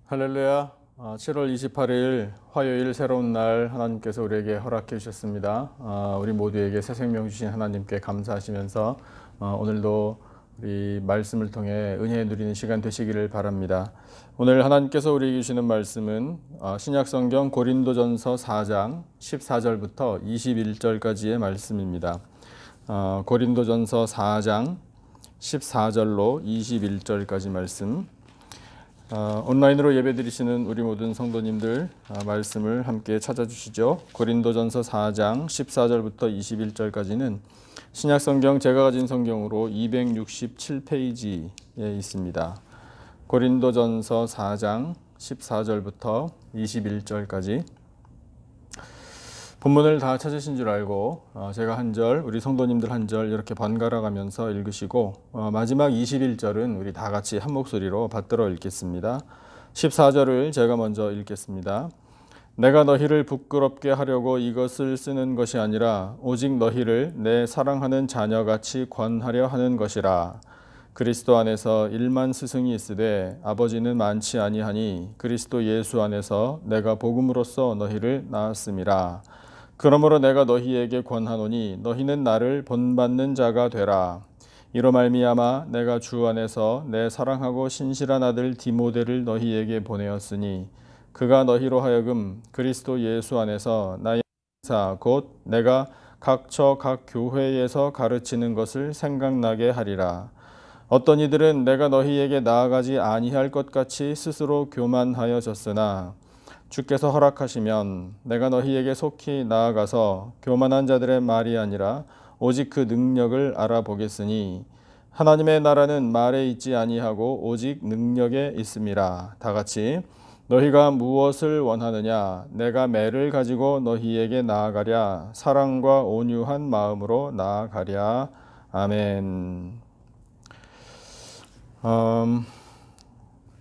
할렐루야. 7월 28일 화요일 새로운 날 하나님께서 우리에게 허락해 주셨습니다. 우리 모두에게 새 생명 주신 하나님께 감사하시면서 오늘도 우리 말씀을 통해 은혜 누리는 시간 되시기를 바랍니다. 오늘 하나님께서 우리에게 주시는 말씀은 신약성경 고린도전서 4장 14절부터 21절까지의 말씀입니다. 고린도전서 4장 14절로 21절까지 말씀. 온라인으로 예배드리시는 우리 모든 성도님들 말씀을 함께 찾아주시죠. 고린도전서 4장 14절부터 21절까지는 신약성경 제가 가진 성경으로 267페이지에 있습니다. 고린도전서 4장 14절부터 21절까지 본문을 다 찾으신 줄 알고 제가 한 절, 우리 성도님들 한 절 이렇게 번갈아 가면서 읽으시고 마지막 21절은 우리 다 같이 한 목소리로 받들어 읽겠습니다. 14절을 제가 먼저 읽겠습니다. 내가 너희를 부끄럽게 하려고 이것을 쓰는 것이 아니라 오직 너희를 내 사랑하는 자녀같이 권하려 하는 것이라. 그리스도 안에서 1만 스승이 있으되 아버지는 많지 아니하니 그리스도 예수 안에서 내가 복음으로써 너희를 낳았음이라. 그러므로 내가 너희에게 권하노니 너희는 나를 본받는 자가 되라. 이로 말미암아 내가 주 안에서 내 사랑하고 신실한 아들 디모데를 너희에게 보내었으니 그가 너희로 하여금 그리스도 예수 안에서 나의 사 곧 내가 각처 각 교회에서 가르치는 것을 생각나게 하리라. 어떤 이들은 내가 너희에게 나아가지 아니할 것 같이 스스로 교만하여졌으나 주께서 허락하시면 내가 너희에게 속히 나아가서 교만한 자들의 말이 아니라 오직 그 능력을 알아보겠으니 하나님의 나라는 말에 있지 아니하고 오직 능력에 있음이라. 다 같이 너희가 무엇을 원하느냐 내가 매를 가지고 너희에게 나아가랴 사랑과 온유한 마음으로 나아가랴. 아멘.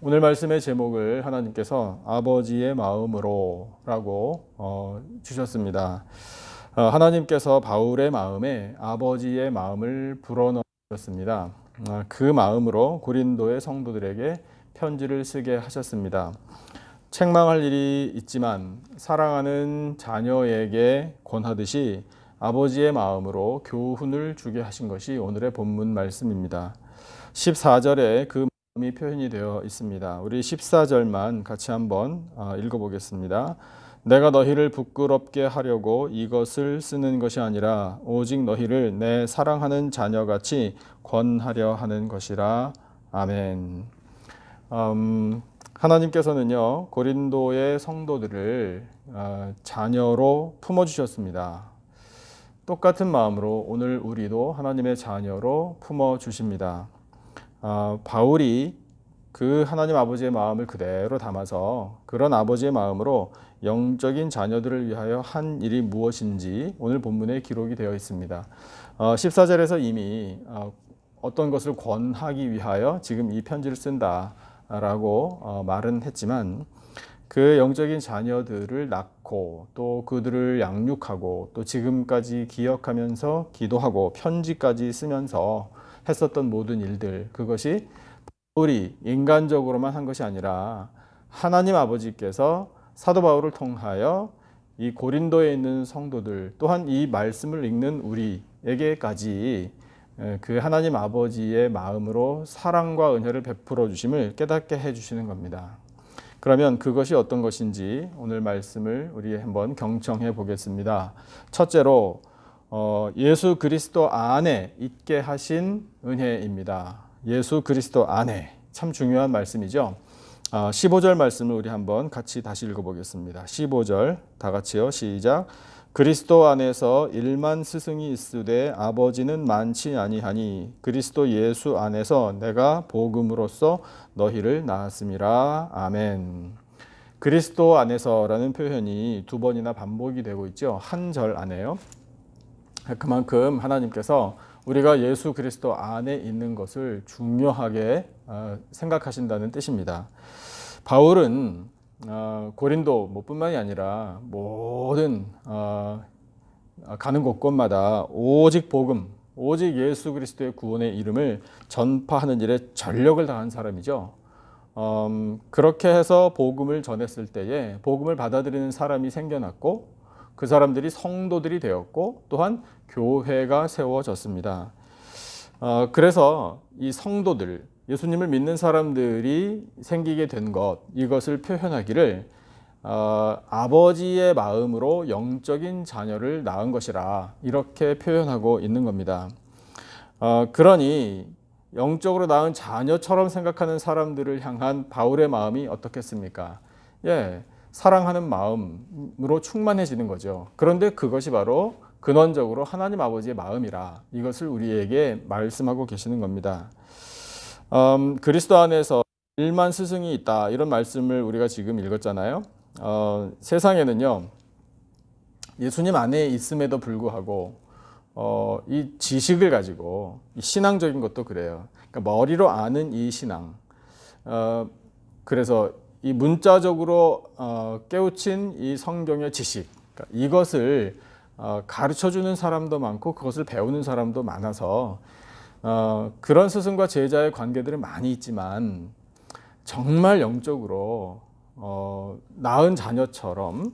오늘 말씀의 제목을 하나님께서 아버지의 마음으로 라고 주셨습니다. 하나님께서 바울의 마음에 아버지의 마음을 불어넣으셨습니다. 그 마음으로 고린도의 성도들에게 편지를 쓰게 하셨습니다. 책망할 일이 있지만 사랑하는 자녀에게 권하듯이 아버지의 마음으로 교훈을 주게 하신 것이 오늘의 본문 말씀입니다. 14절에 그 마음이 표현이 되어 있습니다. 우리 14절만 같이 한번 읽어보겠습니다. 내가 너희를 부끄럽게 하려고 이것을 쓰는 것이 아니라 오직 너희를 내 사랑하는 자녀같이 권하려 하는 것이라. 아멘. 하나님께서는요 고린도의 성도들을 자녀로 품어주셨습니다. 똑같은 마음으로 오늘 우리도 하나님의 자녀로 품어주십니다. 바울이 그 하나님 아버지의 마음을 그대로 담아서 그런 아버지의 마음으로 영적인 자녀들을 위하여 한 일이 무엇인지 오늘 본문에 기록이 되어 있습니다. 14절에서 이미 어떤 것을 권하기 위하여 지금 이 편지를 쓴다라고 말은 했지만 그 영적인 자녀들을 낳고 또 그들을 양육하고 또 지금까지 기억하면서 기도하고 편지까지 쓰면서 했었던 모든 일들, 그것이 바울이 인간적으로만 한 것이 아니라 하나님 아버지께서 사도 바울을 통하여 이 고린도에 있는 성도들 또한 이 말씀을 읽는 우리에게까지 그 하나님 아버지의 마음으로 사랑과 은혜를 베풀어 주심을 깨닫게 해주시는 겁니다. 그러면 그것이 어떤 것인지 오늘 말씀을 우리 한번 경청해 보겠습니다. 첫째로 예수 그리스도 안에 있게 하신 은혜입니다. 예수 그리스도 안에, 참 중요한 말씀이죠. 15절 말씀을 우리 한번 같이 다시 읽어보겠습니다. 15절 다 같이요. 시작. 그리스도 안에서 1만 스승이 있으되 아버지는 많지 아니하니 그리스도 예수 안에서 내가 복음으로써 너희를 낳았음이라. 아멘. 그리스도 안에서라는 표현이 두 번이나 반복이 되고 있죠. 한 절 안에요. 그만큼 하나님께서 우리가 예수 그리스도 안에 있는 것을 중요하게 생각하신다는 뜻입니다. 바울은 고린도 뿐만이 아니라 모든 가는 곳곳마다 오직 복음, 오직 예수 그리스도의 구원의 이름을 전파하는 일에 전력을 다한 사람이죠. 그렇게 해서 복음을 전했을 때에 복음을 받아들이는 사람이 생겨났고 그 사람들이 성도들이 되었고 또한 교회가 세워졌습니다. 그래서 이 성도들, 예수님을 믿는 사람들이 생기게 된 것, 이것을 표현하기를 아버지의 마음으로 영적인 자녀를 낳은 것이라 이렇게 표현하고 있는 겁니다. 그러니 영적으로 낳은 자녀처럼 생각하는 사람들을 향한 바울의 마음이 어떻겠습니까? 사랑하는 마음으로 충만해지는 거죠. 그런데 그것이 바로 근원적으로 하나님 아버지의 마음이라 이것을 우리에게 말씀하고 계시는 겁니다. 그리스도 안에서 1만 스승이 있다 이런 말씀을 우리가 지금 읽었잖아요. 세상에는요 예수님 안에 있음에도 불구하고 이 지식을 가지고 이 신앙적인 것도 그래요. 그러니까 머리로 아는 이 신앙, 그래서 이 문자적으로 깨우친 이 성경의 지식, 그러니까 이것을 가르쳐주는 사람도 많고 그것을 배우는 사람도 많아서 그런 스승과 제자의 관계들은 많이 있지만 정말 영적으로 낳은 자녀처럼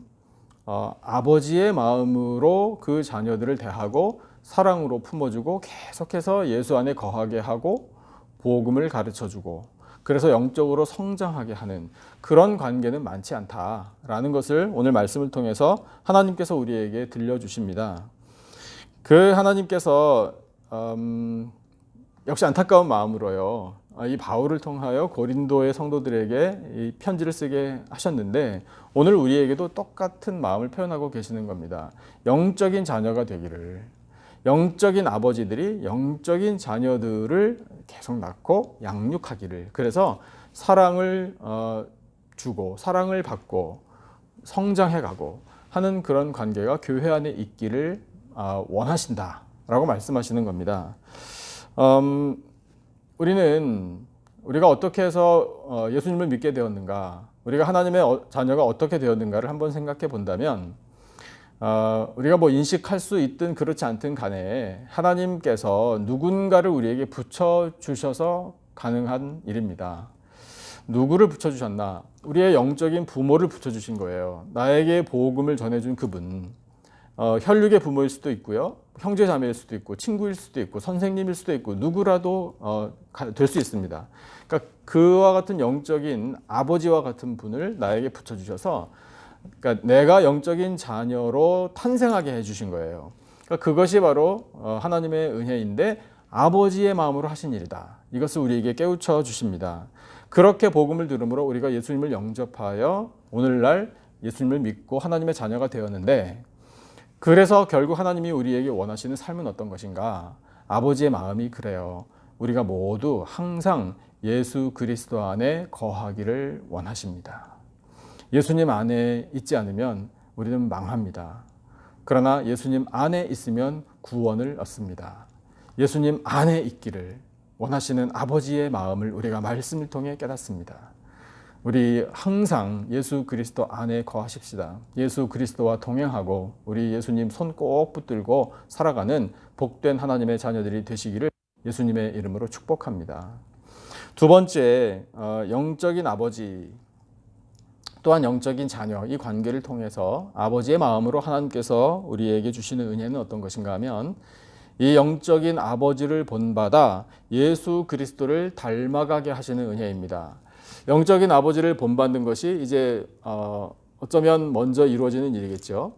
아버지의 마음으로 그 자녀들을 대하고 사랑으로 품어주고 계속해서 예수 안에 거하게 하고 복음을 가르쳐주고 그래서 영적으로 성장하게 하는 그런 관계는 많지 않다라는 것을 오늘 말씀을 통해서 하나님께서 우리에게 들려주십니다. 그 하나님께서 역시 안타까운 마음으로요 이 바울을 통하여 고린도의 성도들에게 이 편지를 쓰게 하셨는데 오늘 우리에게도 똑같은 마음을 표현하고 계시는 겁니다. 영적인 자녀가 되기를, 영적인 아버지들이 영적인 자녀들을 계속 낳고 양육하기를, 그래서 사랑을 주고 사랑을 받고 성장해가고 하는 그런 관계가 교회 안에 있기를 원하신다라고 말씀하시는 겁니다. 우리가 어떻게 해서 예수님을 믿게 되었는가, 우리가 하나님의 자녀가 어떻게 되었는가를 한번 생각해 본다면 우리가 뭐 인식할 수 있든 그렇지 않든 간에 하나님께서 누군가를 우리에게 붙여주셔서 가능한 일입니다. 누구를 붙여주셨나? 우리의 영적인 부모를 붙여주신 거예요. 나에게 복음을 전해준 그분, 혈육의 부모일 수도 있고요, 형제 자매일 수도 있고 친구일 수도 있고 선생님일 수도 있고 누구라도 될 수 있습니다. 그러니까 그와 같은 영적인 아버지와 같은 분을 나에게 붙여주셔서 그러니까 내가 영적인 자녀로 탄생하게 해주신 거예요. 그러니까 그것이 바로 하나님의 은혜인데 아버지의 마음으로 하신 일이다. 이것을 우리에게 깨우쳐 주십니다. 그렇게 복음을 들음으로 우리가 예수님을 영접하여 오늘날 예수님을 믿고 하나님의 자녀가 되었는데, 그래서 결국 하나님이 우리에게 원하시는 삶은 어떤 것인가? 아버지의 마음이 그래요. 우리가 모두 항상 예수 그리스도 안에 거하기를 원하십니다. 예수님 안에 있지 않으면 우리는 망합니다. 그러나 예수님 안에 있으면 구원을 얻습니다. 예수님 안에 있기를 원하시는 아버지의 마음을 우리가 말씀을 통해 깨닫습니다. 우리 항상 예수 그리스도 안에 거하십시다. 예수 그리스도와 동행하고 우리 예수님 손 꼭 붙들고 살아가는 복된 하나님의 자녀들이 되시기를 예수님의 이름으로 축복합니다. 두 번째, 영적인 아버지 또한 영적인 자녀, 이 관계를 통해서 아버지의 마음으로 하나님께서 우리에게 주시는 은혜는 어떤 것인가 하면 이 영적인 아버지를 본받아 예수 그리스도를 닮아가게 하시는 은혜입니다. 영적인 아버지를 본받는 것이 이제 어쩌면 먼저 이루어지는 일이겠죠.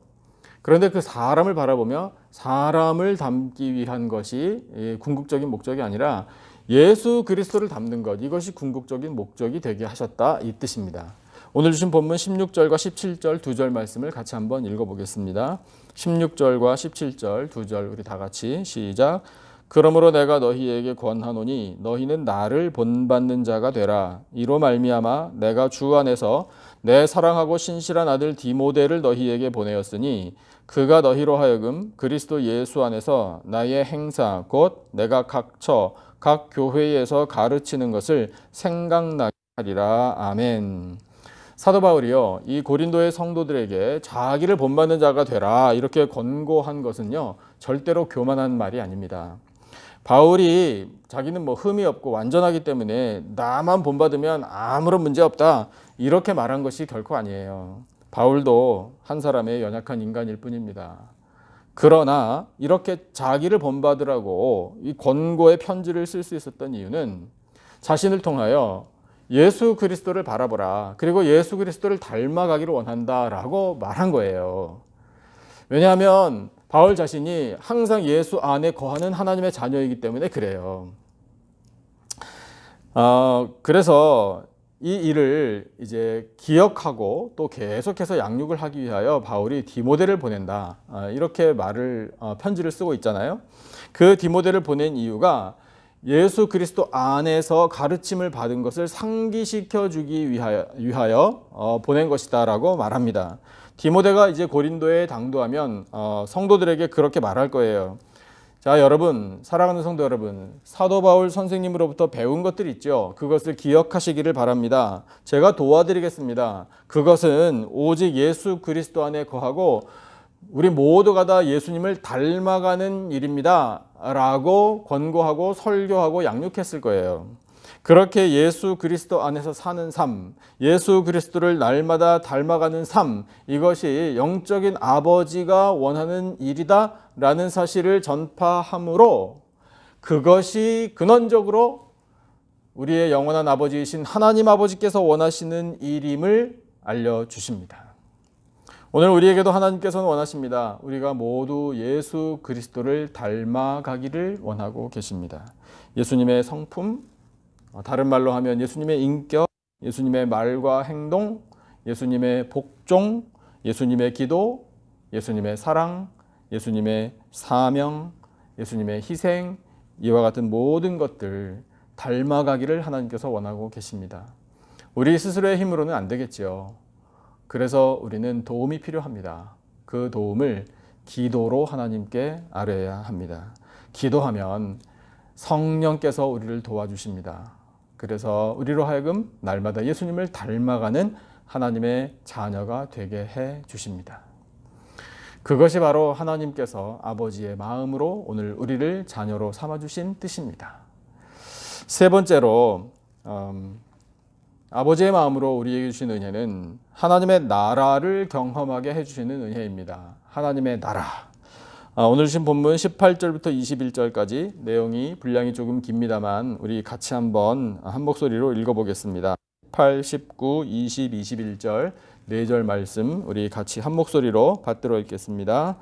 그런데 그 사람을 바라보며 사람을 닮기 위한 것이 궁극적인 목적이 아니라 예수 그리스도를 닮는 것, 이것이 궁극적인 목적이 되게 하셨다, 이 뜻입니다. 오늘 주신 본문 16절과 17절 두 절 말씀을 같이 한번 읽어보겠습니다. 16절과 17절 두 절 우리 다 같이 시작. 그러므로 내가 너희에게 권하노니 너희는 나를 본받는 자가 되라. 이로 말미암아 내가 주 안에서 내 사랑하고 신실한 아들 디모데를 너희에게 보내었으니 그가 너희로 하여금 그리스도 예수 안에서 나의 행사 곧 내가 각처 각 교회에서 가르치는 것을 생각나게 하리라. 아멘. 사도 바울이요, 이 고린도의 성도들에게 자기를 본받는 자가 되라 이렇게 권고한 것은요 절대로 교만한 말이 아닙니다. 바울이 자기는 뭐 흠이 없고 완전하기 때문에 나만 본받으면 아무런 문제 없다 이렇게 말한 것이 결코 아니에요. 바울도 한 사람의 연약한 인간일 뿐입니다. 그러나 이렇게 자기를 본받으라고 이 권고의 편지를 쓸 수 있었던 이유는 자신을 통하여 예수 그리스도를 바라보라. 그리고 예수 그리스도를 닮아가기를 원한다라고 말한 거예요. 왜냐하면 바울 자신이 항상 예수 안에 거하는 하나님의 자녀이기 때문에 그래요. 그래서 이 일을 이제 기억하고 또 계속해서 양육을 하기 위하여 바울이 디모데를 보낸다. 이렇게 편지를 쓰고 있잖아요. 그 디모데를 보낸 이유가 예수 그리스도 안에서 가르침을 받은 것을 상기시켜 주기 위하여 보낸 것이다라고 말합니다. 디모데가 이제 고린도에 당도하면 성도들에게 그렇게 말할 거예요. 자, 여러분, 사랑하는 성도 여러분, 사도 바울 선생님으로부터 배운 것들 있죠. 그것을 기억하시기를 바랍니다. 제가 도와드리겠습니다. 그것은 오직 예수 그리스도 안에 거하고 우리 모두가 다 예수님을 닮아가는 일입니다. 라고 권고하고 설교하고 양육했을 거예요. 그렇게 예수 그리스도 안에서 사는 삶, 예수 그리스도를 날마다 닮아가는 삶, 이것이 영적인 아버지가 원하는 일이다 라는 사실을 전파함으로 그것이 근원적으로 우리의 영원한 아버지이신 하나님 아버지께서 원하시는 일임을 알려주십니다. 오늘 우리에게도 하나님께서는 원하십니다. 우리가 모두 예수 그리스도를 닮아가기를 원하고 계십니다. 예수님의 성품, 다른 말로 하면 예수님의 인격, 예수님의 말과 행동, 예수님의 복종, 예수님의 기도, 예수님의 사랑, 예수님의 사명, 예수님의 희생, 이와 같은 모든 것들 닮아가기를 하나님께서 원하고 계십니다. 우리 스스로의 힘으로는 안 되겠죠. 그래서 우리는 도움이 필요합니다. 그 도움을 기도로 하나님께 아뢰어야 합니다. 기도하면 성령께서 우리를 도와주십니다. 그래서 우리로 하여금 날마다 예수님을 닮아가는 하나님의 자녀가 되게 해 주십니다. 그것이 바로 하나님께서 아버지의 마음으로 오늘 우리를 자녀로 삼아주신 뜻입니다. 세 번째로 아버지의 마음으로 우리에게 주신 은혜는 하나님의 나라를 경험하게 해주시는 은혜입니다. 하나님의 나라. 오늘 주신 본문 18절부터 21절까지 내용이 분량이 조금 깁니다만 우리 같이 한번 한 목소리로 읽어보겠습니다. 18, 19, 20, 21절 4절 말씀 우리 같이 한 목소리로 받들어 읽겠습니다.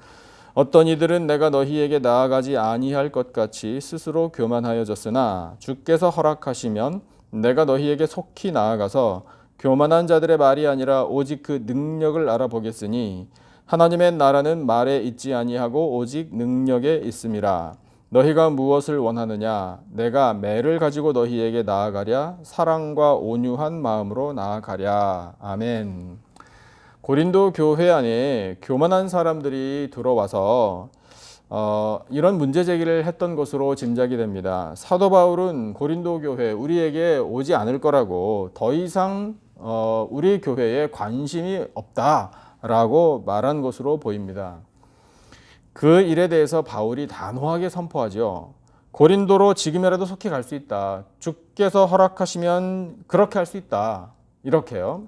어떤 이들은 내가 너희에게 나아가지 아니할 것 같이 스스로 교만하여졌으나 주께서 허락하시면 내가 너희에게 속히 나아가서 교만한 자들의 말이 아니라 오직 그 능력을 알아보겠으니 하나님의 나라는 말에 있지 아니하고 오직 능력에 있음이라. 너희가 무엇을 원하느냐? 내가 매를 가지고 너희에게 나아가랴. 사랑과 온유한 마음으로 나아가랴. 아멘. 고린도 교회 안에 교만한 사람들이 들어와서 이런 문제 제기를 했던 것으로 짐작이 됩니다. 사도 바울은 고린도 교회 우리에게 오지 않을 거라고 더 이상 우리 교회에 관심이 없다라고 말한 것으로 보입니다. 그 일에 대해서 바울이 단호하게 선포하죠. 고린도로 지금이라도 속히 갈 수 있다. 주께서 허락하시면 그렇게 할 수 있다. 이렇게요.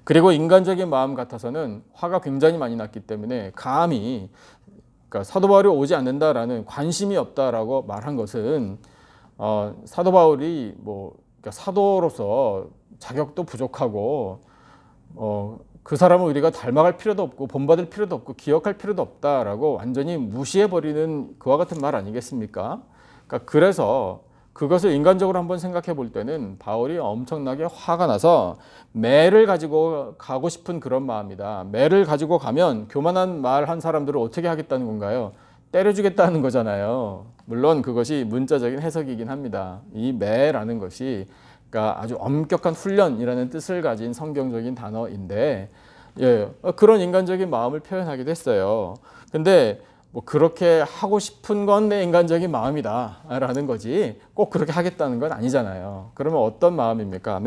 그리고 인간적인 마음 같아서는 화가 굉장히 많이 났기 때문에 감히 그러니까 사도 바울이 오지 않는다라는 관심이 없다라고 말한 것은 사도 바울이 그러니까 사도로서 자격도 부족하고 그 사람을 우리가 닮아갈 필요도 없고 본받을 필요도 없고 기억할 필요도 없다라고 완전히 무시해버리는 그와 같은 말 아니겠습니까? 그러니까 그래서 그것을 인간적으로 한번 생각해 볼 때는 바울이 엄청나게 화가 나서 매를 가지고 가고 싶은 그런 마음이다. 매를 가지고 가면 교만한 말 한 사람들을 어떻게 하겠다는 건가요? 때려주겠다는 거잖아요. 물론 그것이 문자적인 해석이긴 합니다. 이 매라는 것이 그러니까 아주 엄격한 훈련이라는 뜻을 가진 성경적인 단어인데 그런 인간적인 마음을 표현하기도 했어요. 근데 그렇게 하고 싶은 건 내 인간적인 마음이다 라는 거지 꼭 그렇게 하겠다는 건 아니잖아요. 그러면 어떤 마음입니까?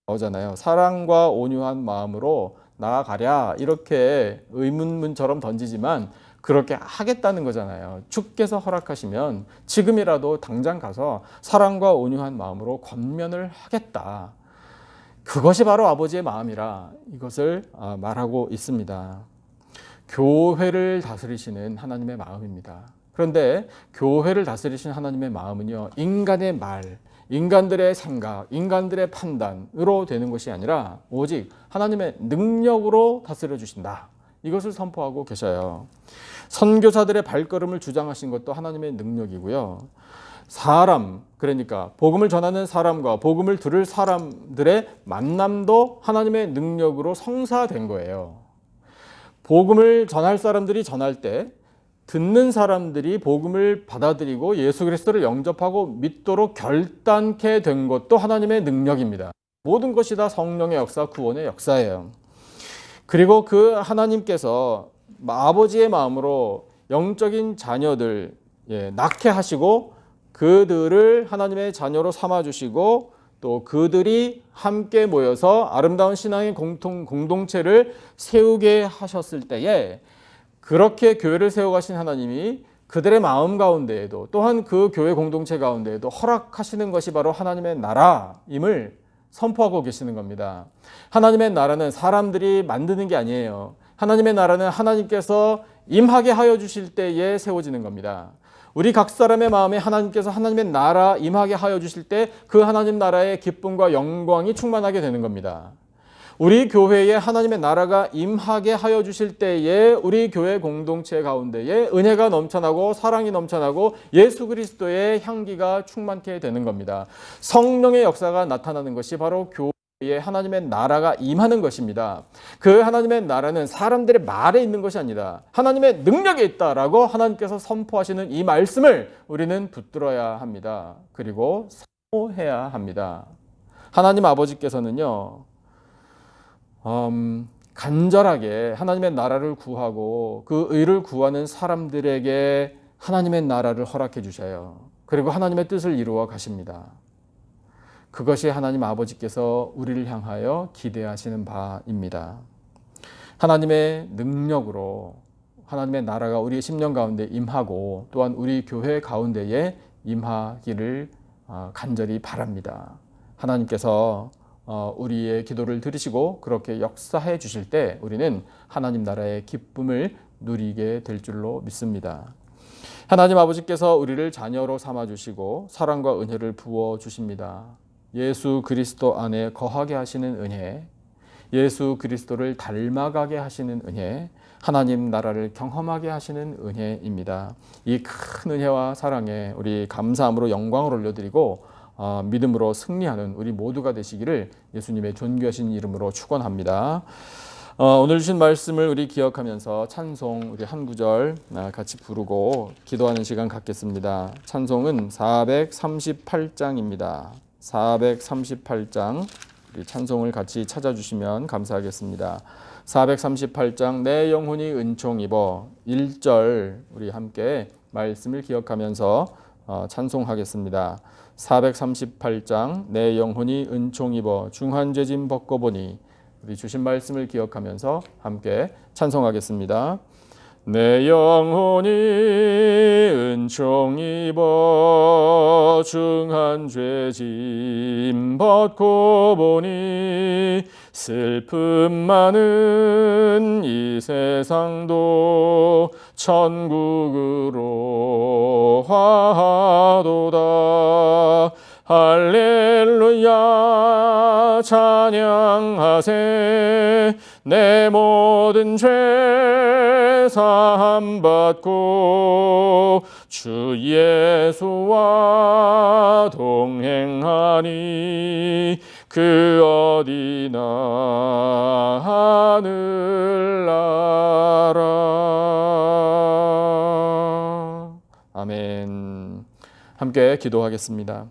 나오잖아요. 사랑과 온유한 마음으로 나아가랴 이렇게 의문문처럼 던지지만 그렇게 하겠다는 거잖아요. 주께서 허락하시면 지금이라도 당장 가서 사랑과 온유한 마음으로 권면을 하겠다. 그것이 바로 아버지의 마음이라 이것을 말하고 있습니다. 교회를 다스리시는 하나님의 마음입니다. 그런데 교회를 다스리시는 하나님의 마음은요, 인간의 말, 인간들의 생각, 인간들의 판단으로 되는 것이 아니라 오직 하나님의 능력으로 다스려 주신다. 이것을 선포하고 계셔요. 선교사들의 발걸음을 주장하신 것도 하나님의 능력이고요. 사람, 그러니까 복음을 전하는 사람과 복음을 들을 사람들의 만남도 하나님의 능력으로 성사된 거예요. 복음을 전할 사람들이 전할 때 듣는 사람들이 복음을 받아들이고 예수 그리스도를 영접하고 믿도록 결단케 된 것도 하나님의 능력입니다. 모든 것이 다 성령의 역사, 구원의 역사예요. 그리고 그 하나님께서 아버지의 마음으로 영적인 자녀들 낳게 하시고 그들을 하나님의 자녀로 삼아주시고 또 그들이 함께 모여서 아름다운 신앙의 공동체를 세우게 하셨을 때에 그렇게 교회를 세워가신 하나님이 그들의 마음 가운데에도 또한 그 교회 공동체 가운데에도 허락하시는 것이 바로 하나님의 나라임을 선포하고 계시는 겁니다. 하나님의 나라는 사람들이 만드는 게 아니에요. 하나님의 나라는 하나님께서 임하게 하여 주실 때에 세워지는 겁니다. 우리 각 사람의 마음에 하나님께서 하나님의 나라 임하게 하여 주실 때 그 하나님 나라의 기쁨과 영광이 충만하게 되는 겁니다. 우리 교회에 하나님의 나라가 임하게 하여 주실 때에 우리 교회 공동체 가운데에 은혜가 넘쳐나고 사랑이 넘쳐나고 예수 그리스도의 향기가 충만케 되는 겁니다. 성령의 역사가 나타나는 것이 바로 교회에 하나님의 나라가 임하는 것입니다. 그 하나님의 나라는 사람들의 말에 있는 것이 아니다. 하나님의 능력에 있다라고 하나님께서 선포하시는 이 말씀을 우리는 붙들어야 합니다. 그리고 사모해야 합니다. 하나님 아버지께서는요, 간절하게 하나님의 나라를 구하고 그 의를 구하는 사람들에게 하나님의 나라를 허락해 주셔요. 그리고 하나님의 뜻을 이루어 가십니다. 그것이 하나님 아버지께서 우리를 향하여 기대하시는 바입니다. 하나님의 능력으로 하나님의 나라가 우리의 심령 가운데 임하고 또한 우리 교회 가운데에 임하기를 간절히 바랍니다. 하나님께서 우리의 기도를 들으시고 그렇게 역사해 주실 때 우리는 하나님 나라의 기쁨을 누리게 될 줄로 믿습니다. 하나님 아버지께서 우리를 자녀로 삼아 주시고 사랑과 은혜를 부어 주십니다. 예수 그리스도 안에 거하게 하시는 은혜, 예수 그리스도를 닮아가게 하시는 은혜, 하나님 나라를 경험하게 하시는 은혜입니다. 이 큰 은혜와 사랑에 우리 감사함으로 영광을 올려드리고 믿음으로 승리하는 우리 모두가 되시기를 예수님의 존귀하신 이름으로 축원합니다. 오늘 주신 말씀을 우리 기억하면서 찬송 우리 한 구절 같이 부르고 기도하는 시간 갖겠습니다. 찬송은 438장입니다. 438장 우리 찬송을 같이 찾아주시면 감사하겠습니다. 438장 내 영혼이 은총 입어 1절 우리 함께 말씀을 기억하면서 찬송하겠습니다. 438장 내 영혼이 은총 입어 중한 죄짐 벗고보니 우리 주신 말씀을 기억하면서 함께 찬송하겠습니다. 내 영혼이 은총 입어 중한 죄짐 벗고 보니 슬픔 많은 이 세상도 천국으로 화하도다. 할렐루야 찬양하세. 내 모든 죄 사함 받고 주 예수와 동행하니 그 어디나 하늘나라. 아멘. 함께 기도하겠습니다.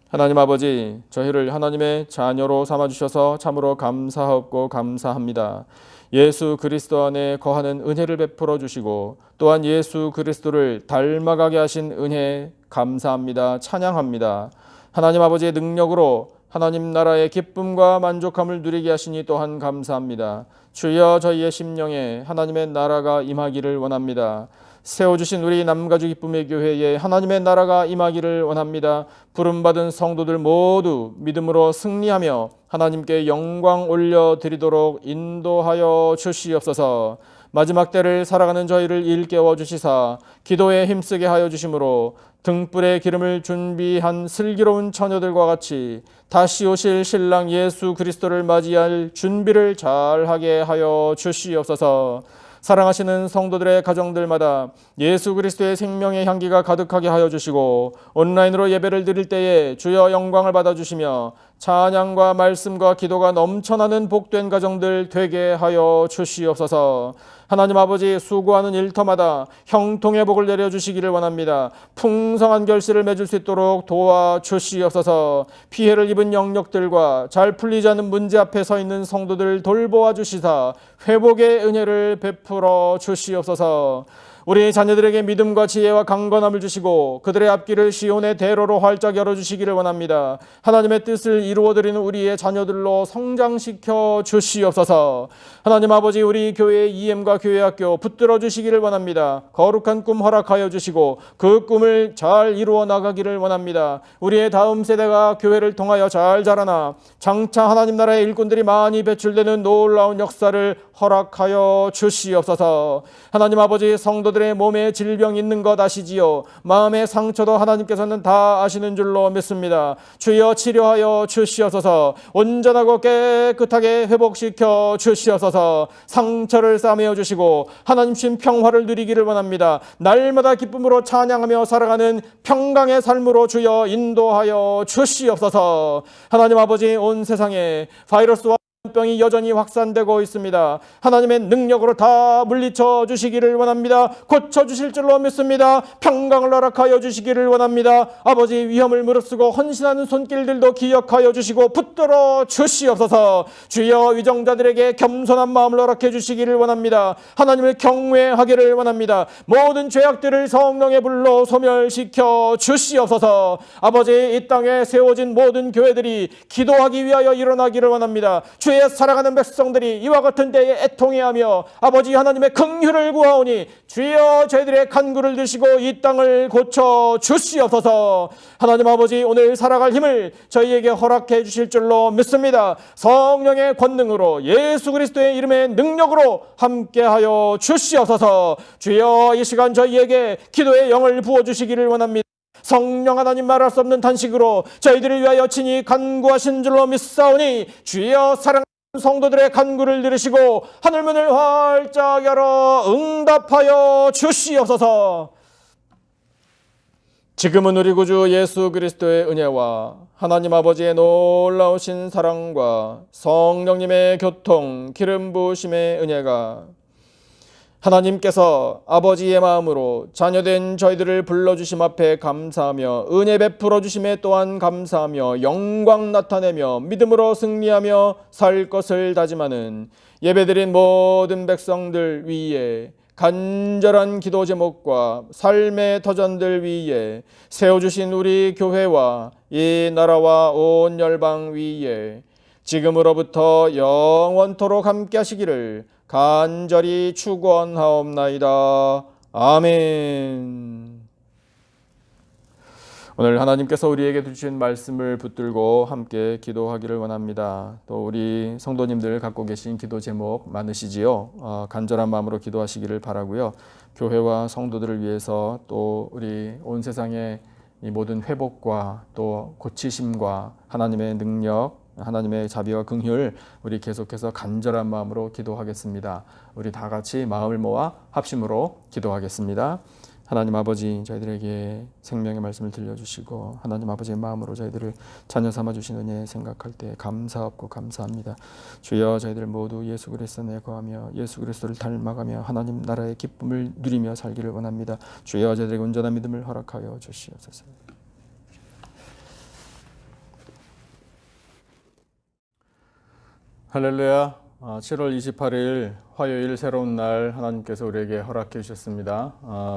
하나님 아버지, 저희를 하나님의 자녀로 삼아주셔서 참으로 감사하고 감사합니다. 예수 그리스도 안에 거하는 은혜를 베풀어 주시고 또한 예수 그리스도를 닮아가게 하신 은혜 감사합니다. 찬양합니다. 하나님 아버지의 능력으로 하나님 나라의 기쁨과 만족함을 누리게 하시니 또한 감사합니다. 주여 저희의 심령에 하나님의 나라가 임하기를 원합니다. 세워주신 우리 남가주 기쁨의 교회에 하나님의 나라가 임하기를 원합니다. 부름받은 성도들 모두 믿음으로 승리하며 하나님께 영광 올려드리도록 인도하여 주시옵소서. 마지막 때를 살아가는 저희를 일깨워 주시사 기도에 힘쓰게 하여 주심으로 등불에 기름을 준비한 슬기로운 처녀들과 같이 다시 오실 신랑 예수 그리스도를 맞이할 준비를 잘하게 하여 주시옵소서. 사랑하시는 성도들의 가정들마다 예수 그리스도의 생명의 향기가 가득하게 하여 주시고 온라인으로 예배를 드릴 때에 주여 영광을 받아주시며 찬양과 말씀과 기도가 넘쳐나는 복된 가정들 되게 하여 주시옵소서. 하나님 아버지, 수고하는 일터마다 형통의 복을 내려주시기를 원합니다. 풍성한 결실을 맺을 수 있도록 도와주시옵소서. 피해를 입은 영역들과 잘 풀리지 않는 문제 앞에 서 있는 성도들 돌보아 주시사 회복의 은혜를 베풀어 주시옵소서. 우리 자녀들에게 믿음과 지혜와 강건함을 주시고 그들의 앞길을 시온의 대로로 활짝 열어주시기를 원합니다. 하나님의 뜻을 이루어드리는 우리의 자녀들로 성장시켜 주시옵소서. 하나님 아버지, 우리 교회의 EM과 교회학교 붙들어 주시기를 원합니다. 거룩한 꿈 허락하여 주시고 그 꿈을 잘 이루어 나가기를 원합니다. 우리의 다음 세대가 교회를 통하여 잘 자라나 장차 하나님 나라의 일꾼들이 많이 배출되는 놀라운 역사를 허락하여 주시옵소서. 하나님 아버지, 성도들의 몸에 질병 있는 것 아시지요? 마음의 상처도 하나님께서는 다 아시는 줄로 믿습니다. 주여 치료하여 주시옵소서. 온전하고 깨끗하게 회복시켜 주시옵소서. 상처를 싸매어 주시고 하나님 주신 평화를 누리기를 원합니다. 날마다 기쁨으로 찬양하며 살아가는 평강의 삶으로 주여 인도하여 주시옵소서. 하나님 아버지, 온 세상에 바이러스와 병이 여전히 확산되고 있습니다. 하나님의 능력으로 다 물리쳐 주시기를 원합니다. 고쳐 주실 줄로 믿습니다. 평강을 허락하여 주시기를 원합니다. 아버지, 위험을 무릅쓰고 헌신하는 손길들도 기억하여 주시고 붙들어 주시옵소서. 주여, 위정자들에게 겸손한 마음을 허락해 주시기를 원합니다. 하나님을 경외하기를 원합니다. 모든 죄악들을 성령의 불로 소멸시켜 주시옵소서. 아버지, 이 땅에 세워진 모든 교회들이 기도하기 위하여 일어나기를 원합니다. 주의 살아가는 백성들이 이와 같은 때에 애통해하며 아버지 하나님의 긍휼을 구하오니 주여 저희들의 간구를 드시고 이 땅을 고쳐 주시옵소서. 하나님 아버지, 오늘 살아갈 힘을 저희에게 허락해 주실 줄로 믿습니다. 성령의 권능으로 예수 그리스도의 이름의 능력으로 함께하여 주시옵소서. 주여, 이 시간 저희에게 기도의 영을 부어주시기를 원합니다. 성령 하나님, 말할 수 없는 탄식으로 저희들을 위하여 친히 간구하신 줄로 믿사오니 주여, 사랑하는 성도들의 간구를 들으시고 하늘문을 활짝 열어 응답하여 주시옵소서. 지금은 우리 구주 예수 그리스도의 은혜와 하나님 아버지의 놀라우신 사랑과 성령님의 교통 기름 부으심의 은혜가 하나님께서 아버지의 마음으로 자녀된 저희들을 불러주심 앞에 감사하며 은혜 베풀어 주심에 또한 감사하며 영광 나타내며 믿음으로 승리하며 살 것을 다짐하는 예배드린 모든 백성들 위에 간절한 기도 제목과 삶의 터전들 위에 세워주신 우리 교회와 이 나라와 온 열방 위에 지금으로부터 영원토록 함께 하시기를 간절히 축원하옵나이다. 아멘. 오늘 하나님께서 우리에게 주신 말씀을 붙들고 함께 기도하기를 원합니다. 또 우리 성도님들 갖고 계신 기도 제목 많으시지요? 간절한 마음으로 기도하시기를 바라고요. 교회와 성도들을 위해서 또 우리 온 세상의 이 모든 회복과 또 고치심과 하나님의 능력, 하나님의 자비와 긍휼, 우리 계속해서 간절한 마음으로 기도하겠습니다. 우리 다 같이 마음을 모아 합심으로 기도하겠습니다. 하나님 아버지, 저희들에게 생명의 말씀을 들려주시고 하나님 아버지의 마음으로 저희들을 자녀 삼아 주신 은혜 생각할 때 감사하고 감사합니다. 주여, 저희들 모두 예수 그리스도 안에 거하며 예수 그리스도를 닮아가며 하나님 나라의 기쁨을 누리며 살기를 원합니다. 주여, 저희들에게 온전한 믿음을 허락하여 주시옵소서. 할렐루야. 7월 28일 화요일 새로운 날 하나님께서 우리에게 허락해 주셨습니다.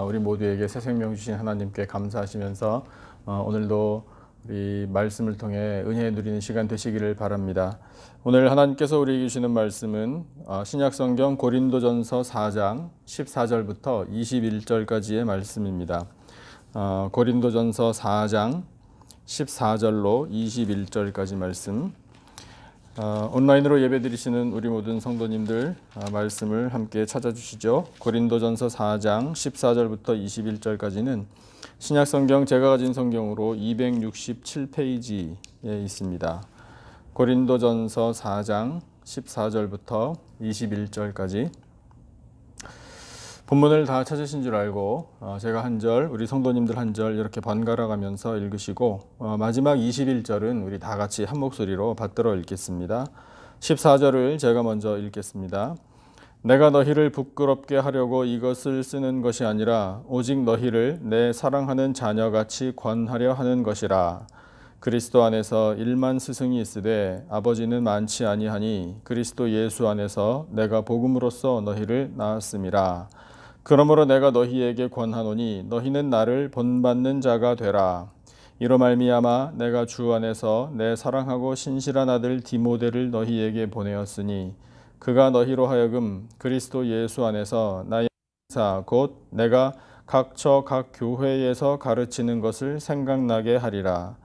우리 모두에게 새 생명 주신 하나님께 감사하시면서 오늘도 우리 말씀을 통해 은혜 누리는 시간 되시기를 바랍니다. 오늘 하나님께서 우리에게 주시는 말씀은 신약성경 고린도전서 4장 14절부터 21절까지의 말씀입니다. 고린도전서 4장 14절로 21절까지 말씀. 온라인으로 예배드리시는 우리 모든 성도님들 말씀을 함께 찾아주시죠. 고린도전서 4장 14절부터 21절까지는 신약성경 제가 가진 성경으로 267페이지에 있습니다. 고린도전서 4장 14절부터 21절까지 본문을 다 찾으신 줄 알고 제가 한 절, 우리 성도님들 한 절 이렇게 번갈아 가면서 읽으시고 마지막 21절은 우리 다 같이 한 목소리로 받들어 읽겠습니다. 14절을 제가 먼저 읽겠습니다. 내가 너희를 부끄럽게 하려고 이것을 쓰는 것이 아니라 오직 너희를 내 사랑하는 자녀같이 권하려 하는 것이라. 그리스도 안에서 1만 스승이 있으되 아버지는 많지 아니하니 그리스도 예수 안에서 내가 복음으로써 너희를 낳았음이라. 그러므로 내가 너희에게 권하노니 너희는 나를 본받는 자가 되라. 이로 말미암아 내가 주 안에서 내 사랑하고 신실한 아들 디모데를 너희에게 보내었으니 그가 너희로 하여금 그리스도 예수 안에서 나의 사 곧 내가 각처 각 교회에서 가르치는 것을 생각나게 하리라.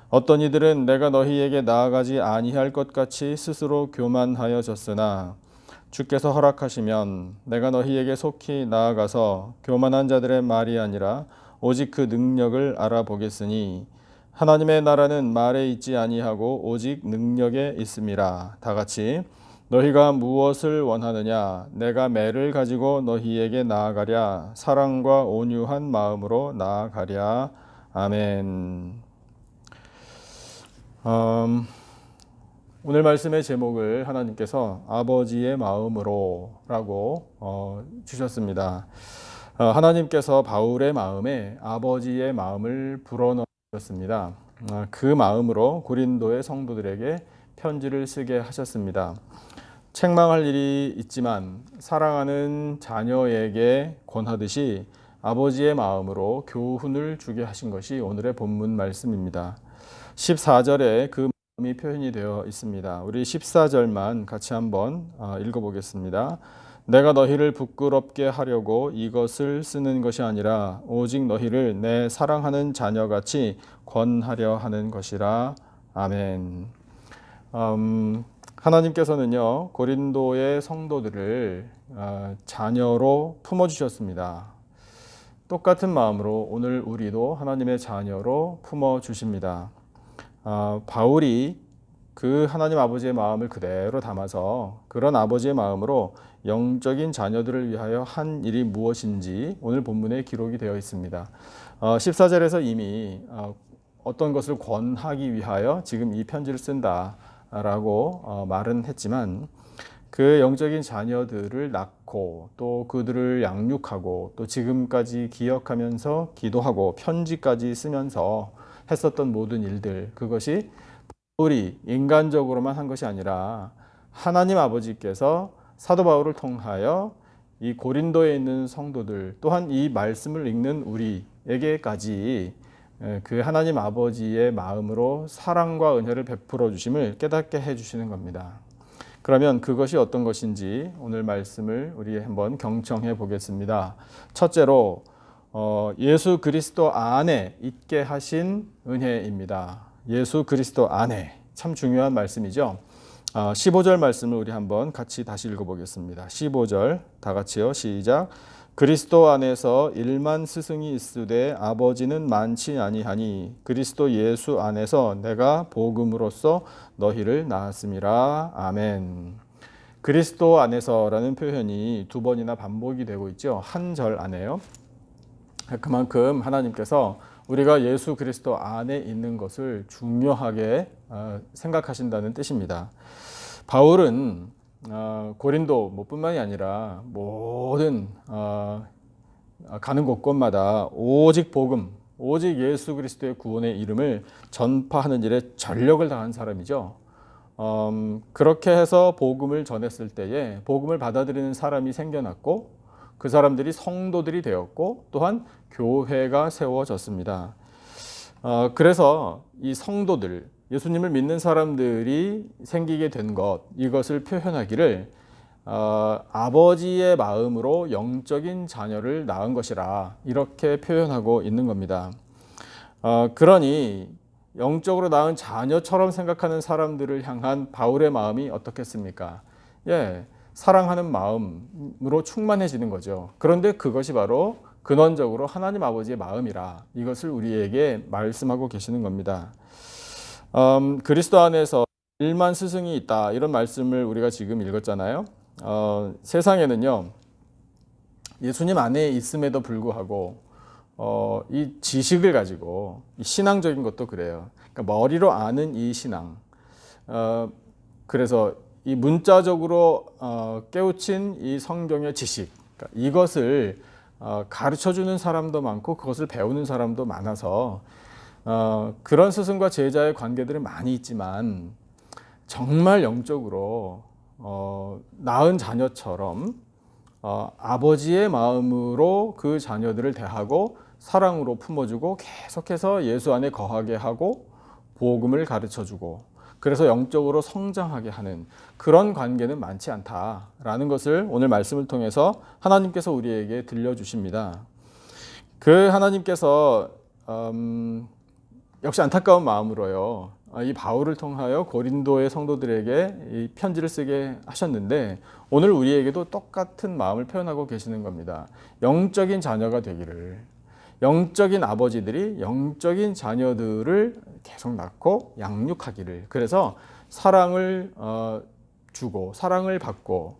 어떤 이들은 내가 너희에게 나아가지 아니할 것 같이 스스로 교만하여졌으나 주께서 허락하시면 내가 너희에게 속히 나아가서 교만한 자들의 말이 아니라 오직 그 능력을 알아보겠으니 하나님의 나라는 말에 있지 아니하고 오직 능력에 있음이라. 다 같이 너희가 무엇을 원하느냐 내가 매를 가지고 너희에게 나아가랴 사랑과 온유한 마음으로 나아가랴. 아멘. 오늘 말씀의 제목을 하나님께서 아버지의 마음으로 라고 주셨습니다. 하나님께서 바울의 마음에 아버지의 마음을 불어넣으셨습니다. 그 마음으로 고린도의 성도들에게 편지를 쓰게 하셨습니다. 책망할 일이 있지만 사랑하는 자녀에게 권하듯이 아버지의 마음으로 교훈을 주게 하신 것이 오늘의 본문 말씀입니다. 14절에 그 마음이 표현이 되어 있습니다. 우리 14절만 같이 한번 읽어보겠습니다. 내가 너희를 부끄럽게 하려고 이것을 쓰는 것이 아니라 오직 너희를 내 사랑하는 자녀같이 권하려 하는 것이라. 아멘. 하나님께서는요 고린도의 성도들을 자녀로 품어주셨습니다. 똑같은 마음으로 오늘 우리도 하나님의 자녀로 품어주십니다. 바울이 그 하나님 아버지의 마음을 그대로 담아서 그런 아버지의 마음으로 영적인 자녀들을 위하여 한 일이 무엇인지 오늘 본문에 기록이 되어 있습니다. 14절에서 이미 어떤 것을 권하기 위하여 지금 이 편지를 쓴다라고 말은 했지만 그 영적인 자녀들을 낳고 또 그들을 양육하고 또 지금까지 기억하면서 기도하고 편지까지 쓰면서 했었던 모든 일들, 그것이 바울이 인간적으로만 한 것이 아니라 하나님 아버지께서 사도 바울을 통하여 이 고린도에 있는 성도들 또한 이 말씀을 읽는 우리에게까지 그 하나님 아버지의 마음으로 사랑과 은혜를 베풀어 주심을 깨닫게 해주시는 겁니다. 그러면 그것이 어떤 것인지 오늘 말씀을 우리 한번 경청해 보겠습니다. 첫째로 예수 그리스도 안에 있게 하신 은혜입니다. 예수 그리스도 안에, 참 중요한 말씀이죠. 15절 말씀을 우리 한번 같이 다시 읽어보겠습니다. 15절 다 같이요. 시작. 그리스도 안에서 1만 스승이 있으되 아버지는 많지 아니하니 그리스도 예수 안에서 내가 복음으로써 너희를 낳았음이라. 아멘. 그리스도 안에서라는 표현이 두 번이나 반복이 되고 있죠. 한 절 안에요. 그만큼 하나님께서 우리가 예수 그리스도 안에 있는 것을 중요하게 생각하신다는 뜻입니다. 바울은 고린도 뿐만이 아니라 모든 가는 곳곳마다 오직 복음, 오직 예수 그리스도의 구원의 이름을 전파하는 일에 전력을 다한 사람이죠. 그렇게 해서 복음을 전했을 때에 복음을 받아들이는 사람이 생겨났고 그 사람들이 성도들이 되었고 또한 교회가 세워졌습니다. 그래서 이 성도들, 예수님을 믿는 사람들이 생기게 된 것, 이것을 표현하기를 아버지의 마음으로 영적인 자녀를 낳은 것이라 이렇게 표현하고 있는 겁니다. 그러니 영적으로 낳은 자녀처럼 생각하는 사람들을 향한 바울의 마음이 어떻겠습니까? 예, 사랑하는 마음으로 충만해지는 거죠. 그런데 그것이 바로 근원적으로 하나님 아버지의 마음이라 이것을 우리에게 말씀하고 계시는 겁니다. 그리스도 안에서 일만 스승이 있다 이런 말씀을 우리가 지금 읽었잖아요. 세상에는요, 예수님 안에 있음에도 불구하고 이 지식을 가지고 이 신앙적인 것도 그래요. 그러니까 머리로 아는 이 신앙, 그래서 이 문자적으로 깨우친 이 성경의 지식, 그러니까 이것을 가르쳐주는 사람도 많고 그것을 배우는 사람도 많아서 그런 스승과 제자의 관계들은 많이 있지만 정말 영적으로 낳은 자녀처럼 아버지의 마음으로 그 자녀들을 대하고 사랑으로 품어주고 계속해서 예수 안에 거하게 하고 복음을 가르쳐주고 그래서 영적으로 성장하게 하는 그런 관계는 많지 않다라는 것을 오늘 말씀을 통해서 하나님께서 우리에게 들려주십니다. 그 하나님께서 역시 안타까운 마음으로요, 이 바울을 통하여 고린도의 성도들에게 이 편지를 쓰게 하셨는데 오늘 우리에게도 똑같은 마음을 표현하고 계시는 겁니다. 영적인 자녀가 되기를, 영적인 아버지들이 영적인 자녀들을 계속 낳고 양육하기를, 그래서 사랑을 주고 사랑을 받고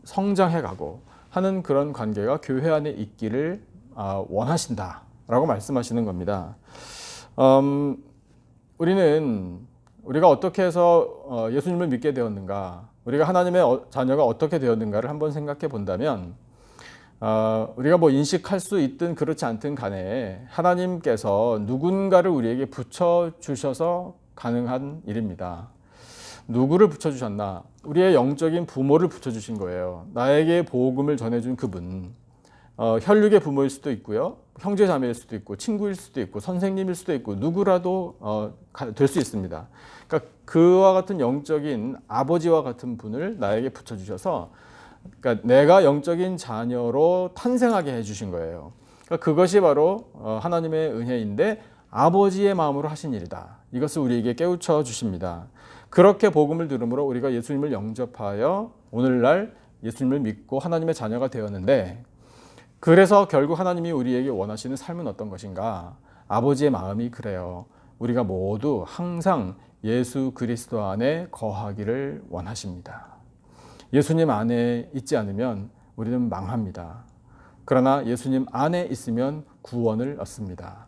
성장해가고 하는 그런 관계가 교회 안에 있기를 원하신다라고 말씀하시는 겁니다. 우리가 어떻게 해서 예수님을 믿게 되었는가, 우리가 하나님의 자녀가 어떻게 되었는가를 한번 생각해 본다면 우리가 뭐 인식할 수 있든 그렇지 않든 간에 하나님께서 누군가를 우리에게 붙여주셔서 가능한 일입니다. 누구를 붙여주셨나? 우리의 영적인 부모를 붙여주신 거예요. 나에게 복음을 전해준 그분, 혈육의 부모일 수도 있고요, 형제 자매일 수도 있고 친구일 수도 있고 선생님일 수도 있고 누구라도 될 수 있습니다. 그러니까 그와 같은 영적인 아버지와 같은 분을 나에게 붙여주셔서, 그러니까 내가 영적인 자녀로 탄생하게 해주신 거예요. 그러니까 그것이 바로 하나님의 은혜인데 아버지의 마음으로 하신 일이다. 이것을 우리에게 깨우쳐 주십니다. 그렇게 복음을 들음으로 우리가 예수님을 영접하여 오늘날 예수님을 믿고 하나님의 자녀가 되었는데, 그래서 결국 하나님이 우리에게 원하시는 삶은 어떤 것인가? 아버지의 마음이 그래요. 우리가 모두 항상 예수 그리스도 안에 거하기를 원하십니다. 예수님 안에 있지 않으면 우리는 망합니다. 그러나 예수님 안에 있으면 구원을 얻습니다.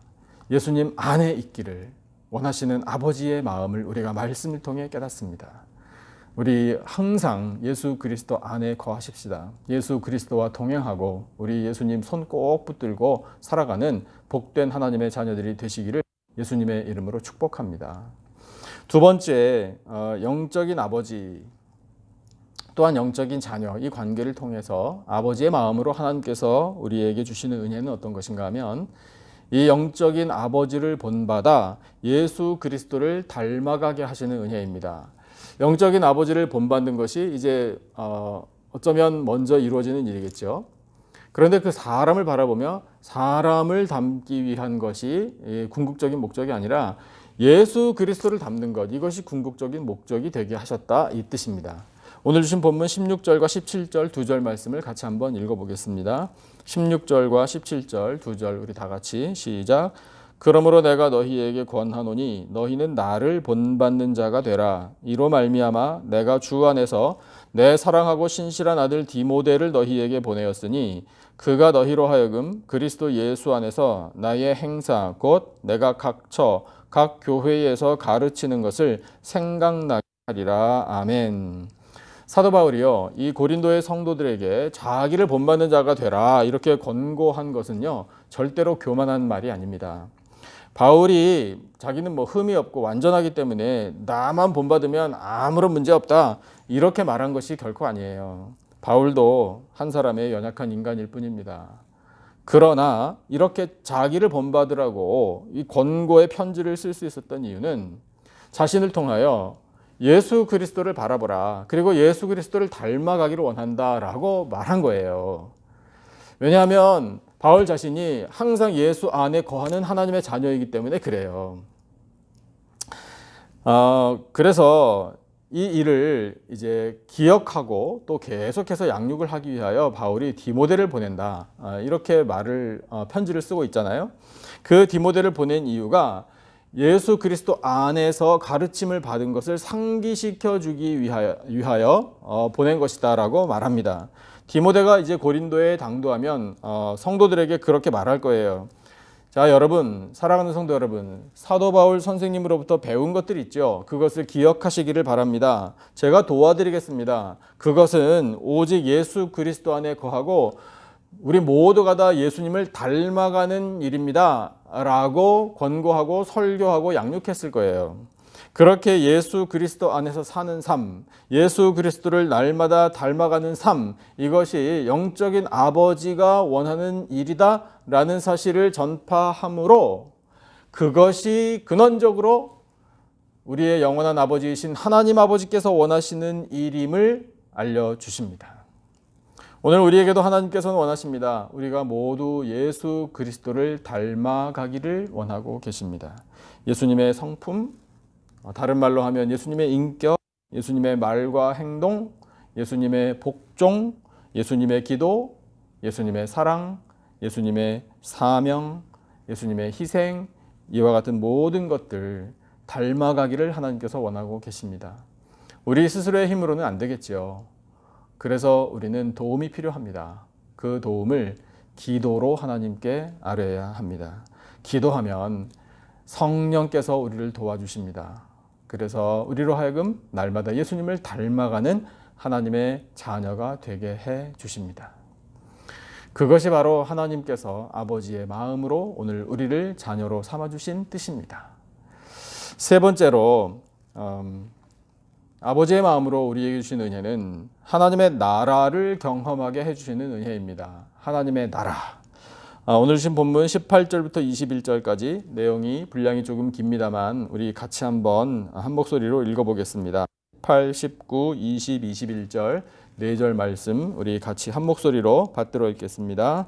예수님 안에 있기를 원하시는 아버지의 마음을 우리가 말씀을 통해 깨닫습니다. 우리 항상 예수 그리스도 안에 거하십시다. 예수 그리스도와 동행하고 우리 예수님 손 꼭 붙들고 살아가는 복된 하나님의 자녀들이 되시기를 예수님의 이름으로 축복합니다. 두 번째, 영적인 아버지 또한 영적인 자녀, 이 관계를 통해서 아버지의 마음으로 하나님께서 우리에게 주시는 은혜는 어떤 것인가 하면, 이 영적인 아버지를 본받아 예수 그리스도를 닮아가게 하시는 은혜입니다. 영적인 아버지를 본받는 것이 이제 어쩌면 먼저 이루어지는 일이겠죠. 그런데 그 사람을 바라보며 사람을 닮기 위한 것이 궁극적인 목적이 아니라 예수 그리스도를 닮는 것, 이것이 궁극적인 목적이 되게 하셨다, 이 뜻입니다. 오늘 주신 본문 16절과 17절 두 절 말씀을 같이 한번 읽어보겠습니다. 16절과 17절 두 절 우리 다 같이 시작. 그러므로 내가 너희에게 권하노니 너희는 나를 본받는 자가 되라. 이로 말미암아 내가 주 안에서 내 사랑하고 신실한 아들 디모데를 너희에게 보내었으니 그가 너희로 하여금 그리스도 예수 안에서 나의 행사 곧 내가 각처 각 교회에서 가르치는 것을 생각나게 하리라. 아멘. 사도 바울이요, 이 고린도의 성도들에게 자기를 본받는 자가 되라 이렇게 권고한 것은요, 절대로 교만한 말이 아닙니다. 바울이 자기는 뭐 흠이 없고 완전하기 때문에 나만 본받으면 아무런 문제 없다 이렇게 말한 것이 결코 아니에요. 바울도 한 사람의 연약한 인간일 뿐입니다. 그러나 이렇게 자기를 본받으라고 이 권고의 편지를 쓸 수 있었던 이유는 자신을 통하여 예수 그리스도를 바라보라. 그리고 예수 그리스도를 닮아가기를 원한다라고 말한 거예요. 왜냐하면 바울 자신이 항상 예수 안에 거하는 하나님의 자녀이기 때문에 그래요. 그래서 이 일을 이제 기억하고 또 계속해서 양육을 하기 위하여 바울이 디모데를 보낸다. 이렇게 편지를 쓰고 있잖아요. 그 디모데를 보낸 이유가 예수 그리스도 안에서 가르침을 받은 것을 상기시켜 주기 위하여 보낸 것이다라고 말합니다. 디모데가 이제 고린도에 당도하면 성도들에게 그렇게 말할 거예요. 자, 여러분, 사랑하는 성도 여러분, 사도 바울 선생님으로부터 배운 것들이 있죠. 그것을 기억하시기를 바랍니다. 제가 도와드리겠습니다. 그것은 오직 예수 그리스도 안에 거하고 우리 모두가 다 예수님을 닮아가는 일입니다. 라고 권고하고 설교하고 양육했을 거예요. 그렇게 예수 그리스도 안에서 사는 삶, 예수 그리스도를 날마다 닮아가는 삶, 이것이 영적인 아버지가 원하는 일이다 라는 사실을 전파함으로 그것이 근원적으로 우리의 영원한 아버지이신 하나님 아버지께서 원하시는 일임을 알려주십니다. 오늘 우리에게도 하나님께서는 원하십니다. 우리가 모두 예수 그리스도를 닮아가기를 원하고 계십니다. 예수님의 성품, 다른 말로 하면 예수님의 인격, 예수님의 말과 행동, 예수님의 복종, 예수님의 기도, 예수님의 사랑, 예수님의 사명, 예수님의 희생, 이와 같은 모든 것들 닮아가기를 하나님께서 원하고 계십니다. 우리 스스로의 힘으로는 안 되겠지요. 그래서 우리는 도움이 필요합니다. 그 도움을 기도로 하나님께 아뢰어야 합니다. 기도하면 성령께서 우리를 도와주십니다. 그래서 우리로 하여금 날마다 예수님을 닮아가는 하나님의 자녀가 되게 해 주십니다. 그것이 바로 하나님께서 아버지의 마음으로 오늘 우리를 자녀로 삼아주신 뜻입니다. 세 번째로 아버지의 마음으로 우리에게 주신 은혜는 하나님의 나라를 경험하게 해주시는 은혜입니다. 하나님의 나라. 오늘 주신 본문 18절부터 21절까지 내용이 분량이 조금 깁니다만 우리 같이 한번 한 목소리로 읽어보겠습니다. 18, 19, 20, 21절 4절 말씀 우리 같이 한 목소리로 받들어 읽겠습니다.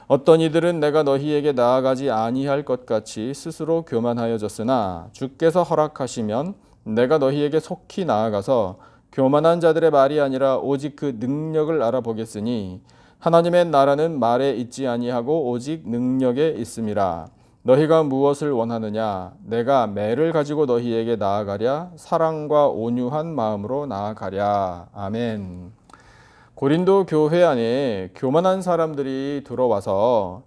어떤 이들은 내가 너희에게 나아가지 아니할 것 같이 스스로 교만하여졌으나 주께서 허락하시면 내가 너희에게 속히 나아가서 교만한 자들의 말이 아니라 오직 그 능력을 알아보겠으니 하나님의 나라는 말에 있지 아니하고 오직 능력에 있음이라. 너희가 무엇을 원하느냐? 내가 매를 가지고 너희에게 나아가랴. 사랑과 온유한 마음으로 나아가랴. 아멘. 고린도 교회 안에 교만한 사람들이 들어와서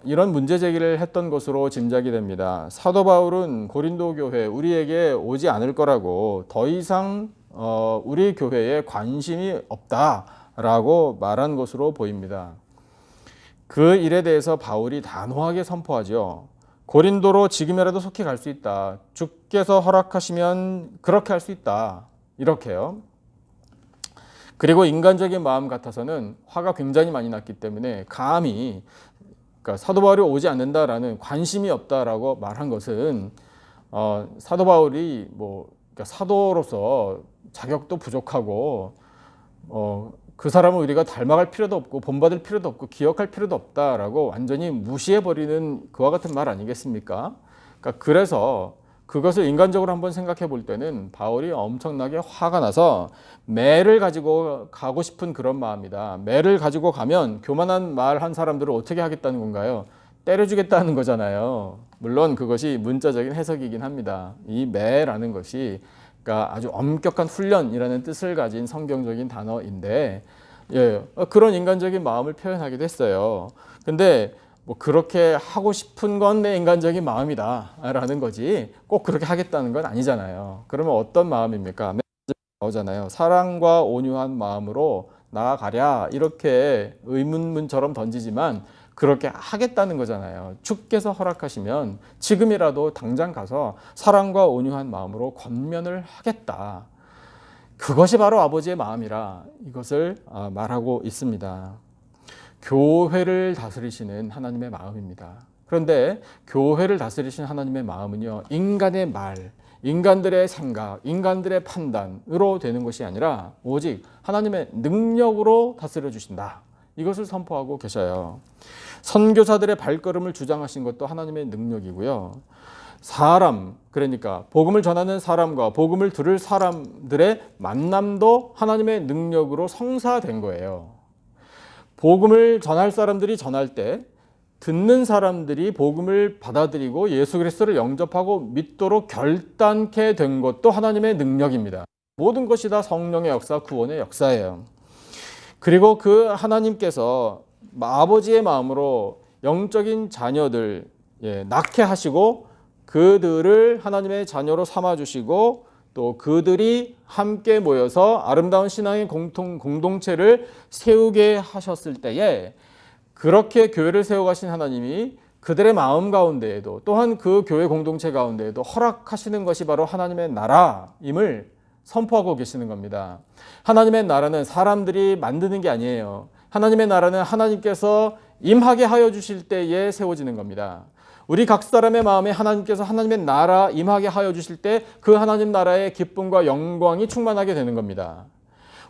이런 문제 제기를 했던 것으로 짐작이 됩니다. 사도 바울은 고린도 교회 우리에게 오지 않을 거라고 더 이상 우리 교회에 관심이 없다라고 말한 것으로 보입니다. 그 일에 대해서 바울이 단호하게 선포하죠. 고린도로 지금이라도 속히 갈 수 있다. 주께서 허락하시면 그렇게 할 수 있다. 이렇게요. 그리고 인간적인 마음 같아서는 화가 굉장히 많이 났기 때문에 감히 그러니까 사도 바울이 오지 않는다라는 관심이 없다라고 말한 것은 사도 바울이 그러니까 사도로서 자격도 부족하고 그 사람을 우리가 닮아갈 필요도 없고 본받을 필요도 없고 기억할 필요도 없다라고 완전히 무시해버리는 그와 같은 말 아니겠습니까? 그러니까 그래서 그것을 인간적으로 한번 생각해 볼 때는 바울이 엄청나게 화가 나서 매를 가지고 가고 싶은 그런 마음이다. 매를 가지고 가면 교만한 말 한 사람들을 어떻게 하겠다는 건가요? 때려주겠다는 거잖아요. 물론 그것이 문자적인 해석이긴 합니다. 이 매라는 것이 그러니까 아주 엄격한 훈련이라는 뜻을 가진 성경적인 단어인데 그런 인간적인 마음을 표현하기도 했어요. 근데 그렇게 하고 싶은 건 내 인간적인 마음이다 라는 거지 꼭 그렇게 하겠다는 건 아니잖아요. 그러면 어떤 마음입니까? 나오잖아요. 사랑과 온유한 마음으로 나아가랴 이렇게 의문문처럼 던지지만 그렇게 하겠다는 거잖아요. 주께서 허락하시면 지금이라도 당장 가서 사랑과 온유한 마음으로 권면을 하겠다. 그것이 바로 아버지의 마음이라 이것을 말하고 있습니다. 교회를 다스리시는 하나님의 마음입니다. 그런데 교회를 다스리시는 하나님의 마음은요, 인간의 말, 인간들의 생각, 인간들의 판단으로 되는 것이 아니라 오직 하나님의 능력으로 다스려 주신다. 이것을 선포하고 계셔요. 선교사들의 발걸음을 주장하신 것도 하나님의 능력이고요. 사람, 그러니까 복음을 전하는 사람과 복음을 들을 사람들의 만남도 하나님의 능력으로 성사된 거예요. 복음을 전할 사람들이 전할 때 듣는 사람들이 복음을 받아들이고 예수 그리스도를 영접하고 믿도록 결단케 된 것도 하나님의 능력입니다. 모든 것이 다 성령의 역사, 구원의 역사예요. 그리고 그 하나님께서 아버지의 마음으로 영적인 자녀들 낳게 하시고 그들을 하나님의 자녀로 삼아주시고 또 그들이 함께 모여서 아름다운 신앙의 공동체를 세우게 하셨을 때에 그렇게 교회를 세워가신 하나님이 그들의 마음 가운데에도 또한 그 교회 공동체 가운데에도 허락하시는 것이 바로 하나님의 나라임을 선포하고 계시는 겁니다. 하나님의 나라는 사람들이 만드는 게 아니에요. 하나님의 나라는 하나님께서 임하게 하여 주실 때에 세워지는 겁니다. 우리 각 사람의 마음에 하나님께서 하나님의 나라 임하게 하여 주실 때 그 하나님 나라의 기쁨과 영광이 충만하게 되는 겁니다.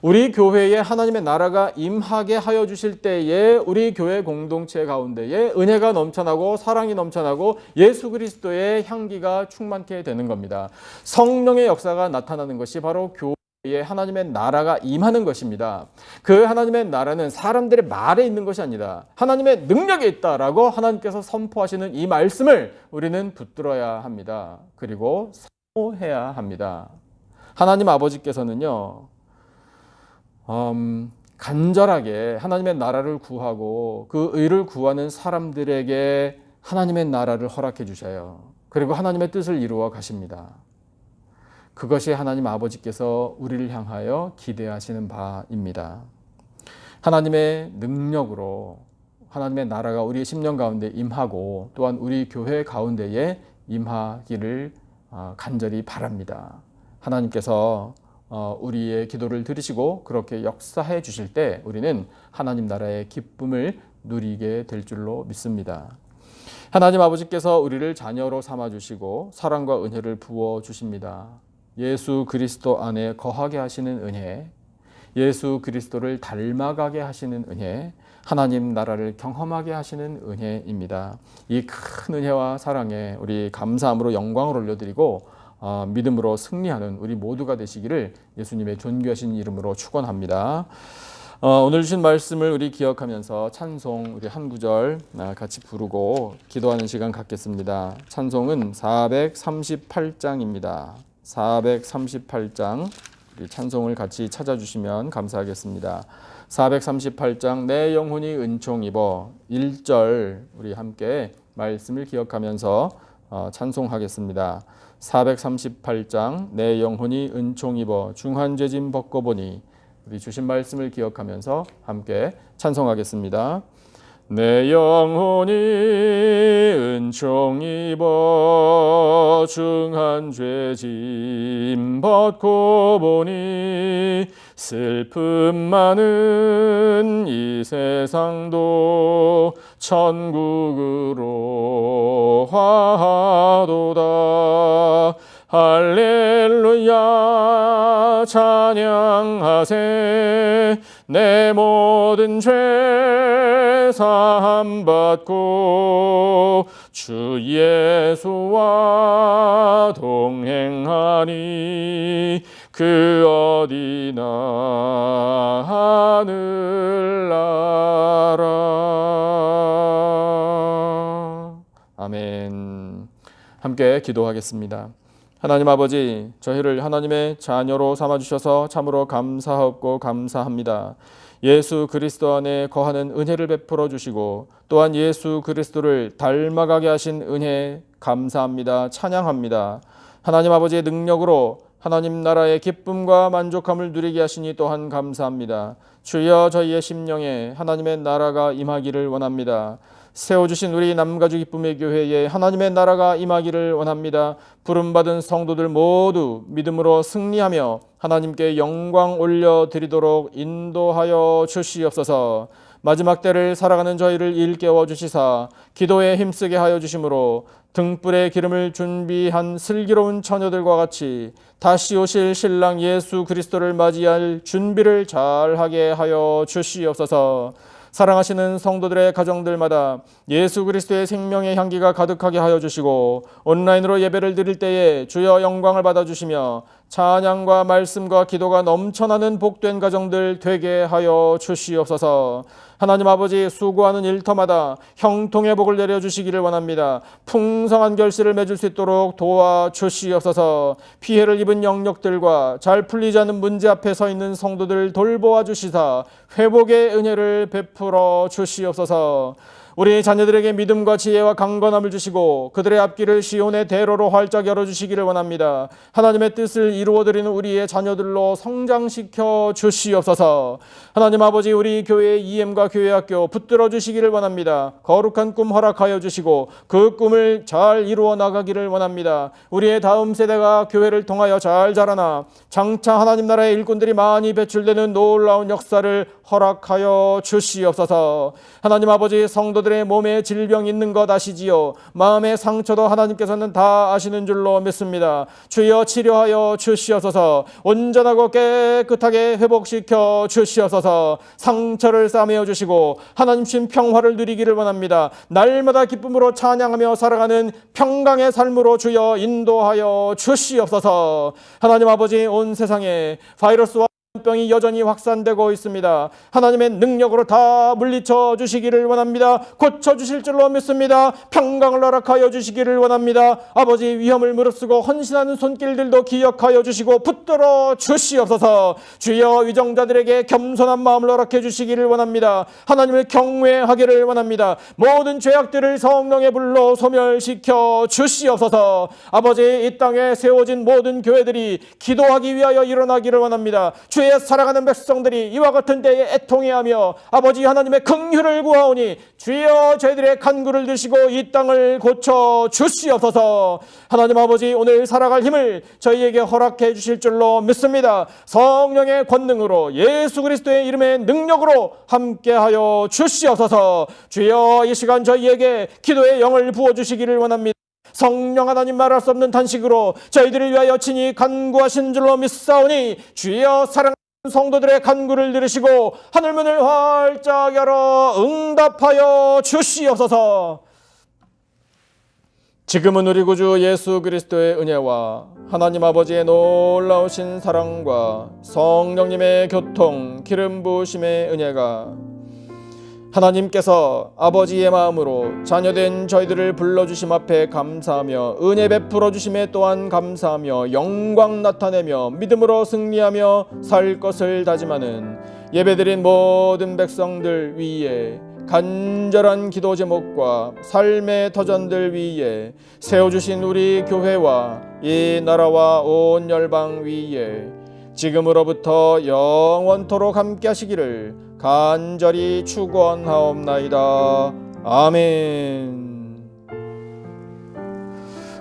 우리 교회에 하나님의 나라가 임하게 하여 주실 때에 우리 교회 공동체 가운데에 은혜가 넘쳐나고 사랑이 넘쳐나고 예수 그리스도의 향기가 충만케 되는 겁니다. 성령의 역사가 나타나는 것이 바로 교회에 하나님의 나라가 임하는 것입니다. 그 하나님의 나라는 사람들의 말에 있는 것이 아니다. 하나님의 능력에 있다라고 하나님께서 선포하시는 이 말씀을 우리는 붙들어야 합니다. 그리고 사모해야 합니다. 하나님 아버지께서는요, 간절하게 하나님의 나라를 구하고 그 의를 구하는 사람들에게 하나님의 나라를 허락해 주셔요. 그리고 하나님의 뜻을 이루어 가십니다. 그것이 하나님 아버지께서 우리를 향하여 기대하시는 바입니다. 하나님의 능력으로 하나님의 나라가 우리의 심령 가운데 임하고 또한 우리 교회 가운데에 임하기를 간절히 바랍니다. 하나님께서 우리의 기도를 들으시고 그렇게 역사해 주실 때 우리는 하나님 나라의 기쁨을 누리게 될 줄로 믿습니다. 하나님 아버지께서 우리를 자녀로 삼아주시고 사랑과 은혜를 부어주십니다. 예수 그리스도 안에 거하게 하시는 은혜, 예수 그리스도를 닮아가게 하시는 은혜, 하나님 나라를 경험하게 하시는 은혜입니다. 이 큰 은혜와 사랑에 우리 감사함으로 영광을 올려드리고 믿음으로 승리하는 우리 모두가 되시기를 예수님의 존귀하신 이름으로 축원합니다. 오늘 주신 말씀을 우리 기억하면서 찬송 우리 한 구절 같이 부르고 기도하는 시간 갖겠습니다. 찬송은 438장입니다. 438장 우리 찬송을 같이 찾아주시면 감사하겠습니다. 438장 내 영혼이 은총 입어 1절 우리 함께 말씀을 기억하면서 찬송하겠습니다. 438장 내 영혼이 은총 입어 중한 죄짐 벗고보니 우리 주신 말씀을 기억하면서 함께 찬송하겠습니다. 내 영혼이 은총 입어 중한 죄짐 벗고 보니 슬픔 많은 이 세상도 천국으로 화하도다. 할렐루야 찬양하세. 내 모든 죄 사함 받고 주 예수와 동행하니 그 어디나 하늘나라. 아멘. 함께 기도하겠습니다. 하나님 아버지, 저희를 하나님의 자녀로 삼아주셔서 참으로 감사하고 감사합니다. 예수 그리스도 안에 거하는 은혜를 베풀어 주시고 또한 예수 그리스도를 닮아가게 하신 은혜 감사합니다. 찬양합니다. 하나님 아버지의 능력으로 하나님 나라의 기쁨과 만족함을 누리게 하시니 또한 감사합니다. 주여 저희의 심령에 하나님의 나라가 임하기를 원합니다. 세워주신 우리 남가주 기쁨의 교회에 하나님의 나라가 임하기를 원합니다. 부름받은 성도들 모두 믿음으로 승리하며 하나님께 영광 올려드리도록 인도하여 주시옵소서. 마지막 때를 살아가는 저희를 일깨워 주시사 기도에 힘쓰게 하여 주심으로 등불에 기름을 준비한 슬기로운 처녀들과 같이 다시 오실 신랑 예수 그리스도를 맞이할 준비를 잘하게 하여 주시옵소서. 사랑하시는 성도들의 가정들마다 예수 그리스도의 생명의 향기가 가득하게 하여 주시고 온라인으로 예배를 드릴 때에 주여 영광을 받아주시며 찬양과 말씀과 기도가 넘쳐나는 복된 가정들 되게 하여 주시옵소서. 하나님 아버지, 수고하는 일터마다 형통의 복을 내려주시기를 원합니다. 풍성한 결실을 맺을 수 있도록 도와주시옵소서. 피해를 입은 영역들과 잘 풀리지 않는 문제 앞에 서 있는 성도들 돌보아 주시사 회복의 은혜를 베풀어 주시옵소서. 우리 자녀들에게 믿음과 지혜와 강건함을 주시고 그들의 앞길을 시온의 대로로 활짝 열어주시기를 원합니다. 하나님의 뜻을 이루어드리는 우리의 자녀들로 성장시켜 주시옵소서. 하나님 아버지, 우리 교회의 EM과 교회학교 붙들어 주시기를 원합니다. 거룩한 꿈 허락하여 주시고 그 꿈을 잘 이루어 나가기를 원합니다. 우리의 다음 세대가 교회를 통하여 잘 자라나 장차 하나님 나라의 일꾼들이 많이 배출되는 놀라운 역사를 허락하여 주시옵소서. 하나님 아버지, 성도들의 몸에 질병 있는 것 아시지요? 마음의 상처도 하나님께서는 다 아시는 줄로 믿습니다. 주여 치료하여 주시옵소서. 온전하고 깨끗하게 회복시켜 주시옵소서. 상처를 싸매어 주시고 하나님 신 평화를 누리기를 원합니다. 날마다 기쁨으로 찬양하며 살아가는 평강의 삶으로 주여 인도하여 주시옵소서. 하나님 아버지, 온 세상에 바이러스와 병이 여전히 확산되고 있습니다. 하나님의 능력으로 다 물리쳐 주시기를 원합니다. 고쳐 주실 줄로 믿습니다. 평강을 허락하여 주시기를 원합니다. 아버지, 위험을 무릅쓰고 헌신하는 손길들도 기억하여 주시고 붙들어 주시옵소서. 주여, 위정자들에게 겸손한 마음을 허락해 주시기를 원합니다. 하나님을 경외하기를 원합니다. 모든 죄악들을 성령의 불로 소멸시켜 주시옵소서. 아버지, 이 땅에 세워진 모든 교회들이 기도하기 위하여 일어나기를 원합니다. 주의 살아가는 백성들이 이와 같은 때에 애통해하며 아버지 하나님의 긍휼을 구하오니 주여 저희들의 간구를 드시고 이 땅을 고쳐 주시옵소서. 하나님 아버지, 오늘 살아갈 힘을 저희에게 허락해 주실 줄로 믿습니다. 성령의 권능으로 예수 그리스도의 이름의 능력으로 함께하여 주시옵소서. 주여, 이 시간 저희에게 기도의 영을 부어주시기를 원합니다. 성령 하나님, 말할 수 없는 단식으로 저희들을 위하여 친히 간구하신 줄로 믿사오니 주여, 사랑하는 성도들의 간구를 들으시고 하늘문을 활짝 열어 응답하여 주시옵소서. 지금은 우리 구주 예수 그리스도의 은혜와 하나님 아버지의 놀라우신 사랑과 성령님의 교통 기름 부으심의 은혜가 하나님께서 아버지의 마음으로 자녀된 저희들을 불러주심 앞에 감사하며 은혜 베풀어 주심에 또한 감사하며 영광 나타내며 믿음으로 승리하며 살 것을 다짐하는 예배드린 모든 백성들 위에 간절한 기도 제목과 삶의 터전들 위에 세워주신 우리 교회와 이 나라와 온 열방 위에 지금으로부터 영원토록 함께 하시기를 간절히 축원하옵나이다. 아멘.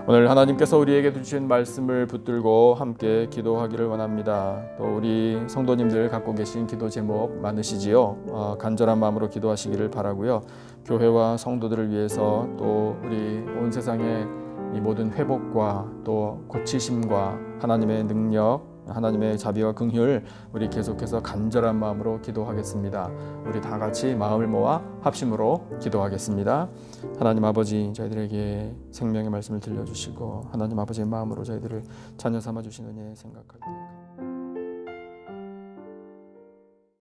오늘 하나님께서 우리에게 주신 말씀을 붙들고 함께 기도하기를 원합니다. 또 우리 성도님들 갖고 계신 기도 제목 많으시지요? 간절한 마음으로 기도하시기를 바라고요. 교회와 성도들을 위해서 또 우리 온 세상의 이 모든 회복과 또 고치심과 하나님의 능력, 하나님의 자비와 긍휼, 우리 계속해서 간절한 마음으로 기도하겠습니다. 우리 다 같이 마음을 모아 합심으로 기도하겠습니다. 하나님 아버지, 저희들에게 생명의 말씀을 들려주시고 하나님 아버지의 마음으로 저희들을 자녀 삼아 주신 은혜 생각할 때